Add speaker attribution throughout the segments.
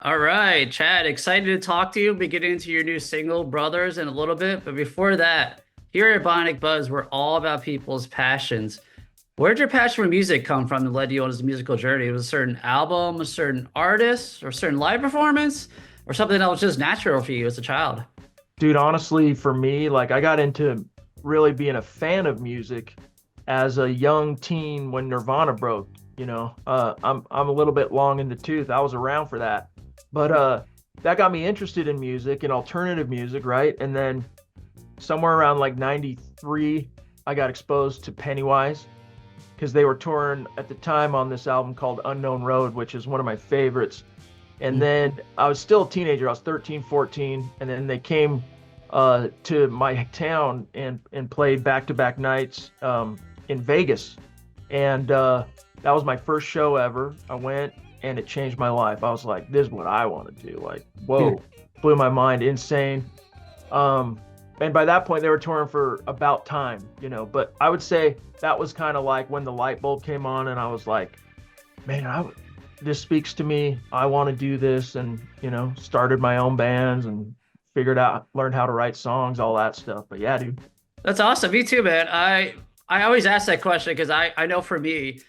Speaker 1: All right, Chad, excited to talk to you. Be getting into your new single, Brothers, in a little bit. But before that, here at Bionic Buzz, we're all about people's passions. Where did your passion for music come from that led you on this musical journey? Was it a certain album, a certain artist, or a certain live performance, or something that was just natural for you as a child?
Speaker 2: Dude, honestly, for me, like I got into really being a fan of music as a young teen when Nirvana broke. I'm a little bit long in the tooth. I was around for that, but that got me interested in music and alternative music, right? And then somewhere around like '93, I got exposed to Pennywise because they were touring at the time on this album called Unknown Road, which is one of my favorites. And then I was still a teenager. I was 13, 14. And then they came to my town and played back-to-back nights in Vegas. And that was my first show ever. I went and it changed my life. I was like, this is what I want to do. Like, whoa, blew my mind, insane. And by that point, they were touring for About Time, But I would say that was kind of like when the light bulb came on and I was like, man, this speaks to me. I want to do this, and started my own bands and learned how to write songs, all that stuff. But yeah, dude.
Speaker 1: That's awesome. Me too, man. I always ask that question because I know for me,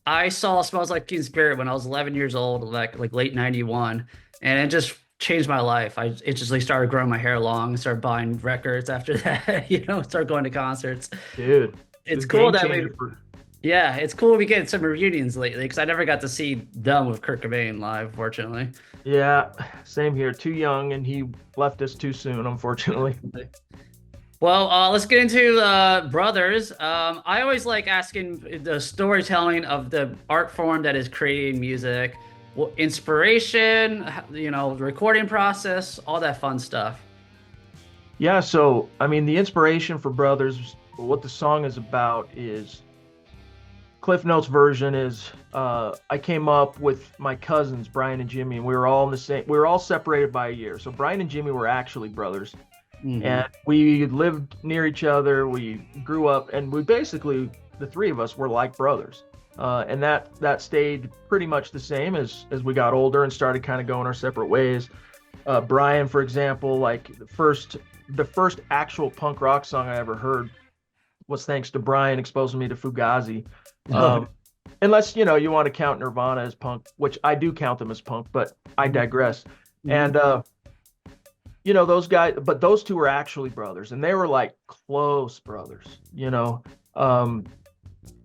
Speaker 1: I saw Smells Like Teen Spirit when I was 11 years old, like late 91, and it just changed my life. I it just like started growing my hair long and started buying records after that, started going to concerts.
Speaker 2: Dude,
Speaker 1: It's
Speaker 2: this
Speaker 1: cool
Speaker 2: game
Speaker 1: that
Speaker 2: changer
Speaker 1: we
Speaker 2: for
Speaker 1: yeah, it's cool we get some reunions lately because I never got to see them with Kurt Cobain live, fortunately.
Speaker 2: yeah, same here. Too young, and he left us too soon, unfortunately.
Speaker 1: Well, let's get into Brothers. I always like asking the storytelling of the art form that is creating music, inspiration, the recording process, all that fun stuff.
Speaker 2: Yeah, so I mean, the inspiration for Brothers, what the song is about is Cliff Notes version is I came up with my cousins, Brian and Jimmy, and we were all in the same, we were all separated by a year. So Brian and Jimmy were actually brothers.
Speaker 1: Hmm.
Speaker 2: And we lived near each other. We grew up, and we basically, the three of us were like brothers. And that stayed pretty much the same as we got older and started kind of going our separate ways. Brian, for example, like the first actual punk rock song I ever heard was thanks to Brian exposing me to Fugazi. Um, Unless you want to count Nirvana as punk, which I do count them as punk, but I digress. And those guys, but those two were actually brothers, and they were like close brothers. Um,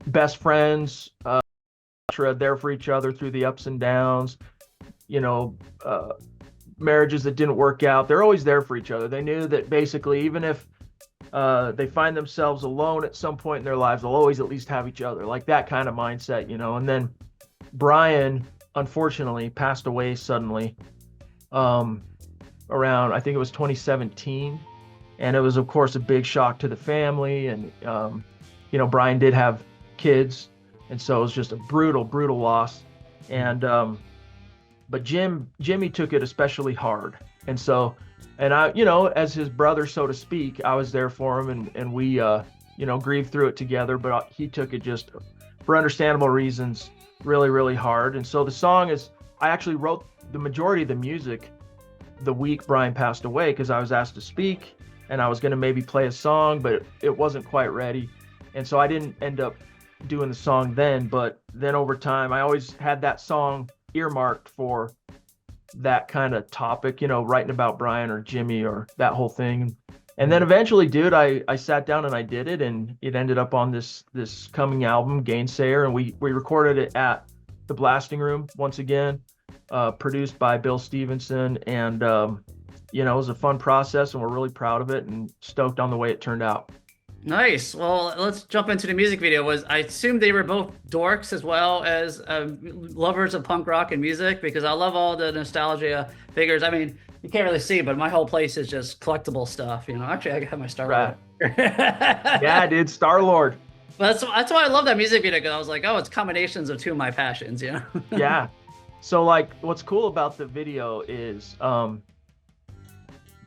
Speaker 2: Best friends, there for each other through the ups and downs. You know, uh, Marriages that didn't work out, they're always there for each other. They knew that basically, even if they find themselves alone at some point in their lives, they'll always at least have each other, like that kind of mindset. And then Brian, unfortunately, passed away suddenly um, around, I think it was 2017. And it was, of course, a big shock to the family. And, Brian did have kids. And so it was just a brutal, brutal loss. And, but Jimmy took it especially hard. And so, and I, as his brother, so to speak, I was there for him, and we, grieved through it together. But he took it just for understandable reasons, really, really hard. And so the song is, I actually wrote the majority of the music the week Brian passed away because I was asked to speak, and I was going to maybe play a song, but it wasn't quite ready. And so I didn't end up doing the song then. But then over time, I always had that song earmarked for that kind of topic, writing about Brian or Jimmy or that whole thing. And then eventually, dude, I sat down and I did it, and it ended up on this coming album, Gainsayer, and we recorded it at the Blasting Room once again, produced by Bill Stevenson, and it was a fun process, and we're really proud of it and stoked on the way it turned out.
Speaker 1: Nice. Well, let's jump into the music video. I assume they were both dorks as well as lovers of punk rock and music because I love all the nostalgia figures. I mean, you can't really see, but my whole place is just collectible stuff. Actually, I got my Star
Speaker 2: Right.
Speaker 1: Wars.
Speaker 2: Yeah, dude, Star Lord.
Speaker 1: That's why I love that music video because I was like, oh, it's combinations of two of my passions.
Speaker 2: Yeah. So like what's cool about the video is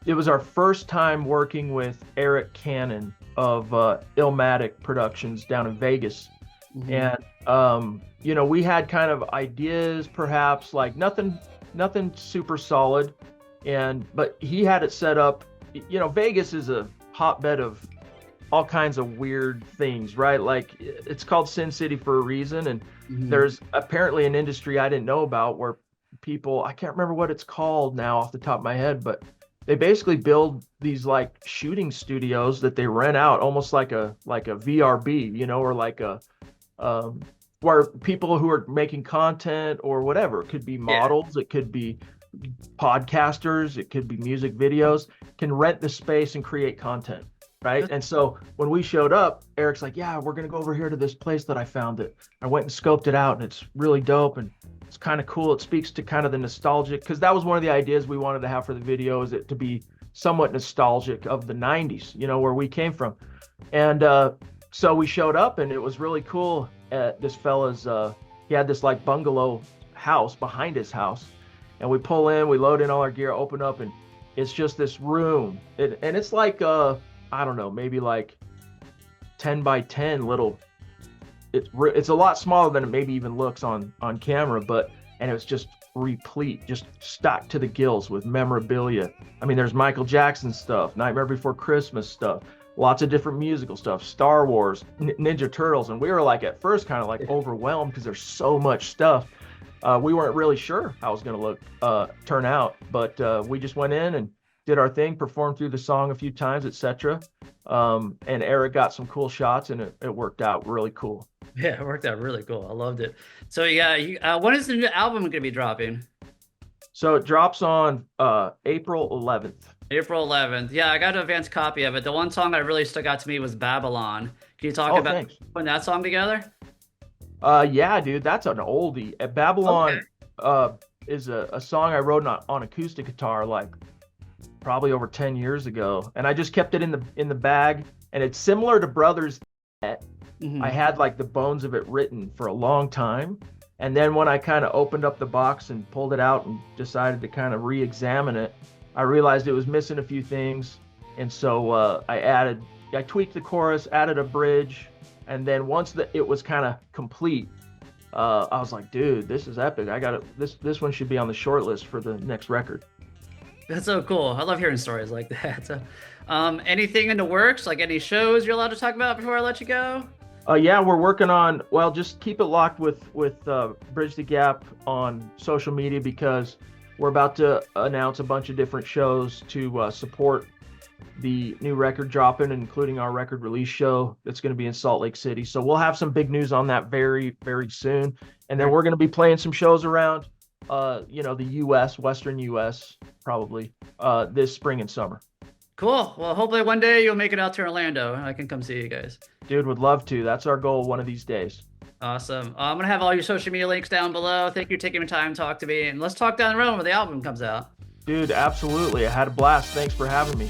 Speaker 2: it was our first time working with Eric Cannon of Illmatic Productions down in Vegas.
Speaker 1: Mhm.
Speaker 2: And we had kind of ideas, perhaps, like nothing nothing super solid. But he had it set up. Vegas is a hotbed of all kinds of weird things, right? Like it's called Sin City for a reason, and there's apparently an industry I didn't know about where people, I can't remember what it's called now off the top of my head, but they basically build these like shooting studios that they rent out, almost like a VRB, or like a where people who are making content or whatever, it could be models, it could be podcasters, it could be music videos, can rent the space and create content, right? And so when we showed up, Eric's like, yeah, we're gonna go over here to this place that I found it. I went and scoped it out, and it's really dope, and it's kind of cool. It speaks to kind of the nostalgic, because that was one of the ideas we wanted to have for the video, is it to be somewhat nostalgic of the 90s, where we came from. And so we showed up, and it was really cool. This fella's, he had this like bungalow house behind his house, and we pull in, we load in all our gear, open up, and it's just this room. And it's like, I don't know, maybe like 10 by 10 little, it's a lot smaller than it maybe even looks on camera, and it was just replete, just stocked to the gills with memorabilia. I mean, there's Michael Jackson stuff, Nightmare Before Christmas stuff, lots of different musical stuff, Star Wars, Ninja Turtles. And we were like, at first, kind of like overwhelmed because there's so much stuff. We weren't really sure how it was going to turn out, but we just went in and did our thing, performed through the song a few times, etc. And Eric got some cool shots, and it worked out really cool.
Speaker 1: Yeah, it worked out really cool. I loved it. So yeah, when is the new album going to be dropping?
Speaker 2: So it drops on April 11th.
Speaker 1: April 11th. Yeah, I got an advanced copy of it. The one song that really stuck out to me was Babylon. Can you talk about putting that song together?
Speaker 2: Yeah, dude, that's an oldie. Babylon is a song I wrote on acoustic guitar like probably over 10 years ago, and I just kept it in the bag. And it's similar to Brothers. I had like the bones of it written for a long time, and then when I kind of opened up the box and pulled it out and decided to kind of re-examine it, I realized it was missing a few things. And so I tweaked the chorus, added a bridge, and then once it was kind of complete, I was like, dude, this is epic. This one should be on the short list for the next record.
Speaker 1: That's so cool. I love hearing stories like that. So, anything in the works, like any shows you're allowed to talk about before I let you go?
Speaker 2: Yeah, we're working on, well, just keep it locked with Bridge the Gap on social media, because we're about to announce a bunch of different shows to support the new record dropping, including our record release show that's going to be in Salt Lake City. So we'll have some big news on that very, very soon. And then we're going to be playing some shows around, the U.S., Western U.S., probably this spring and summer.
Speaker 1: Cool. Well, hopefully one day you'll make it out to Orlando and I can come see you guys.
Speaker 2: Dude, would love to. That's our goal one of these days.
Speaker 1: Awesome. I'm going to have all your social media links down below. Thank you for taking the time to talk to me. And let's talk down the road when the album comes out.
Speaker 2: Dude, absolutely. I had a blast. Thanks for having me.